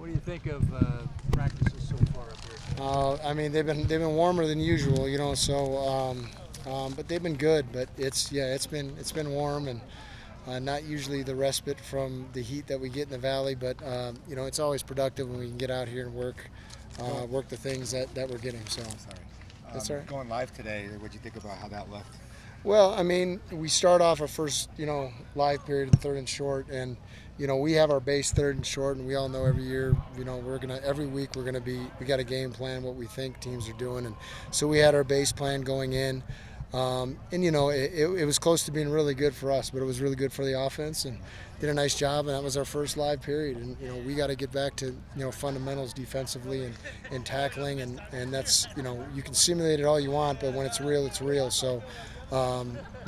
What do you think of practices so far up here? I mean, they've been warmer than usual, you know. So, but they've been good. But it's been warm and not usually the respite from the heat that we get in the valley. But you know, it's always productive when we can get out here and work the things that we're getting. So, that's all right. Going live today, what do you think about how that left? Well, I mean, we start off our first, live period in third and short, and we have our base third and short, and we all know every year, every week we got a game plan what we think teams are doing, and so we had our base plan going in, and it was close to being really good for us, but it was really good for the offense, and did a nice job, and that was our first live period, and we got to get back to fundamentals defensively and tackling, and that's you can simulate it all you want, but when it's real, it's real. So.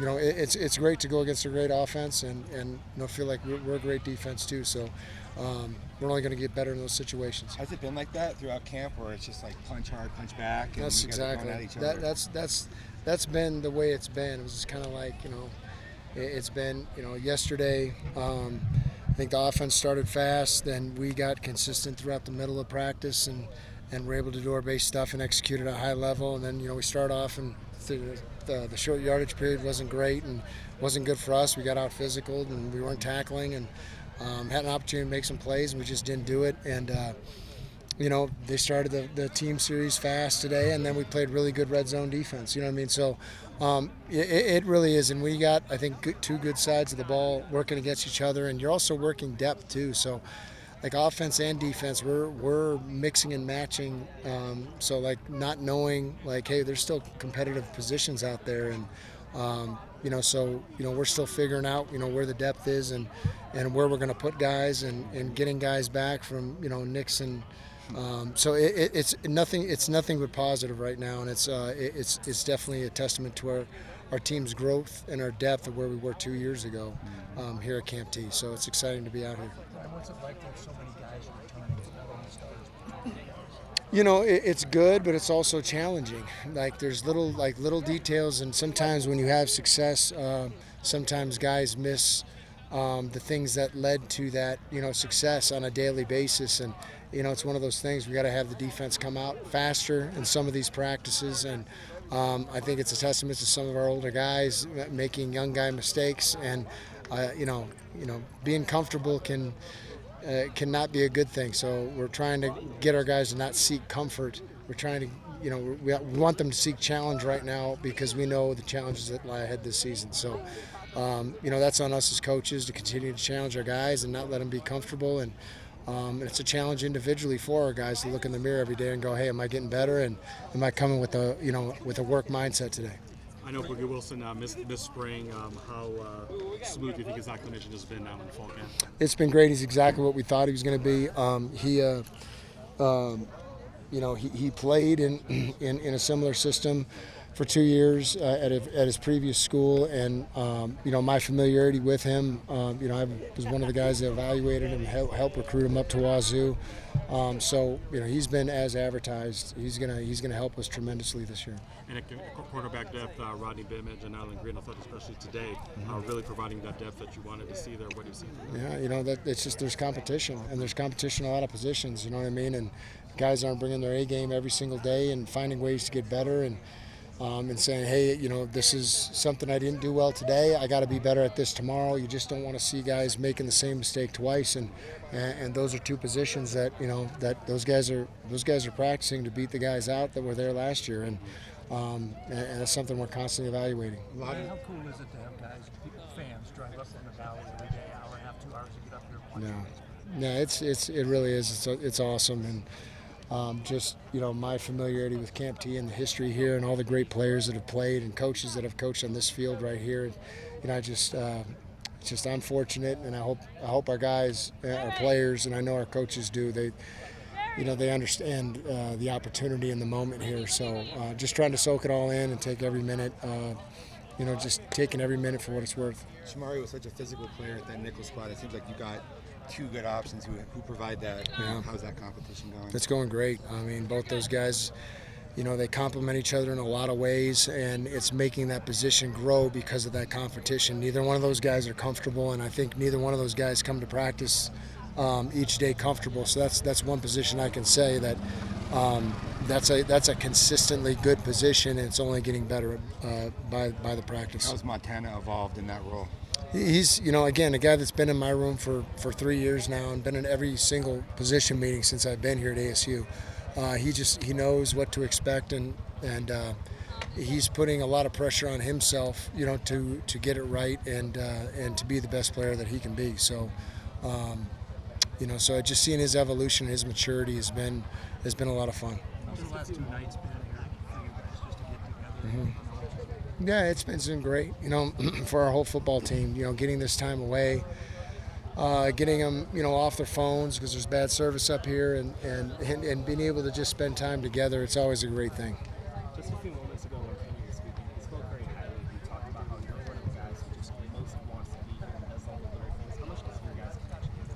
It's great to go against a great offense and feel like we're a great defense too. So we're only going to get better in those situations. Has it been like that throughout camp, where it's just like punch hard, punch back? And that's exactly at each other? That's been the way it's been. It was just kind of like it's been yesterday. I think the offense started fast, then we got consistent throughout the middle of practice and were able to do our base stuff and execute at a high level. And then we start off and the short yardage period wasn't great and wasn't good for us. We got out physical and we weren't tackling and had an opportunity to make some plays and we just didn't do it. And they started the team series fast today, and then we played really good red zone defense. You know what I mean? So it really is, and we got, I think, two good sides of the ball working against each other, and you're also working depth too. So like offense and defense, we're mixing and matching. So like not knowing like, hey, there's still competitive positions out there, and so we're still figuring out where the depth is and where we're going to put guys and getting guys back from nicks and. So it's nothing but positive right now, and it's definitely a testament to our team's growth and our depth of where we were 2 years ago here at Camp T. So it's exciting to be out here. And what's it like to have so many guys returning? It's good, but it's also challenging. Like there's little details, and sometimes when you have success, sometimes guys miss the things that led to that success on a daily basis, and it's one of those things we got to have the defense come out faster in some of these practices, and I think it's a testament to some of our older guys making young guy mistakes, and being comfortable cannot be a good thing. So we're trying to get our guys to not seek comfort. We're trying to we want them to seek challenge right now because we know the challenges that lie ahead this season. So that's on us as coaches to continue to challenge our guys and not let them be comfortable, and it's a challenge individually for our guys to look in the mirror every day and go, hey, am I getting better, and am I coming with a work mindset today? I know Boogie Wilson missed spring. How smooth do you think his acclimation has been now in the fall camp? It's been great. He's exactly what we thought he was going to be. He played in a similar system for 2 years at his previous school, and my familiarity with him, I was one of the guys that evaluated him, helped recruit him up to Wazoo. So he's been as advertised. He's gonna help us tremendously this year. And at quarterback depth, Rodney Bimage and Alan Green, I thought especially today, really providing that depth that you wanted to see there. What do you see? Yeah, that it's just there's competition, and there's competition in a lot of positions. You know what I mean? And guys aren't bringing their A game every single day and finding ways to get better and saying, hey, this is something I didn't do well today. I got to be better at this tomorrow. You just don't want to see guys making the same mistake twice, and those are two positions that that those guys are practicing to beat the guys out that were there last year, and that's something we're constantly evaluating. How cool is it to have guys, fans, drive up from the valley every day, hour and a half, 2 hours to get up here? No, it really is. It's awesome, and. Just my familiarity with Camp T and the history here and all the great players that have played and coaches that have coached on this field right here. It's just unfortunate, and I hope our guys, our players, and I know our coaches do. They understand the opportunity in the moment here. So just trying to soak it all in and take every minute. Just taking every minute for what it's worth. Shamari was such a physical player at that nickel spot. It seems like you got two good options who provide that. Yeah. How's that competition going? It's going great. I mean, both those guys, they complement each other in a lot of ways, and it's making that position grow because of that competition. Neither one of those guys are comfortable, and I think neither one of those guys come to practice each day comfortable. So that's one position I can say that that's a consistently good position, and it's only getting better by the practice. How's Montana evolved in that role? He's, again, a guy that's been in my room for 3 years now and been in every single position meeting since I've been here at ASU. He knows what to expect, and he's putting a lot of pressure on himself, to get it right and to be the best player that he can be. So, so just seeing his evolution, his maturity has been a lot of fun. How's the last 2 nights been here for you guys just to get together? Mm-hmm. Yeah, it's been great, for our whole football team, getting this time away, getting them, off their phones because there's bad service up here, and being able to just spend time together. It's always a great thing. Just a few moments ago when Kenny was speaking, he spoke very highly of you, talking about how you're one of the guys who just most wants to be here and does all the little things. How much does your guys' connection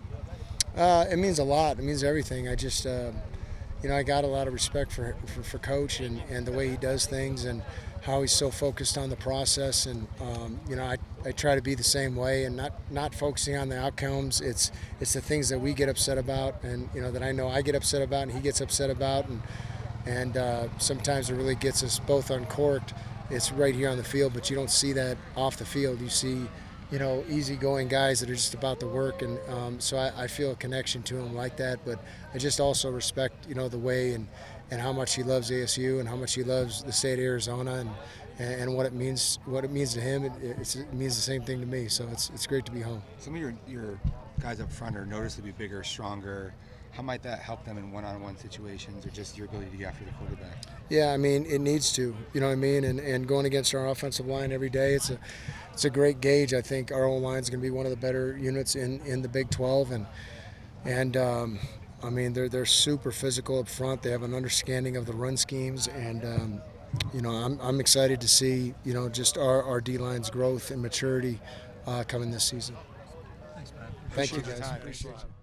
mean? It means a lot. It means everything. I just, I got a lot of respect for Coach and the way he does things and how he's so focused on the process. And, I try to be the same way and not focusing on the outcomes. It's the things that we get upset about and, that I know I get upset about and he gets upset about. And sometimes it really gets us both uncorked. It's right here on the field, but you don't see that off the field. You see, easygoing guys that are just about the work, and so I feel a connection to him like that. But I just also respect, the way and how much he loves ASU and how much he loves the state of Arizona and what it means to him. It means the same thing to me. So it's great to be home. Some of your guys up front are noticeably bigger, stronger. How might that help them in one-on-one situations or just your ability to get after the quarterback? Yeah, it needs to, and going against our offensive line every day, it's a great gauge. I think our O-line is going to be one of the better units in the Big 12, and they're super physical up front. They have an understanding of the run schemes, and I'm excited to see just our D-line's growth and maturity coming this season. Thanks, man. Thank you, Appreciate your guys. time. Appreciate you.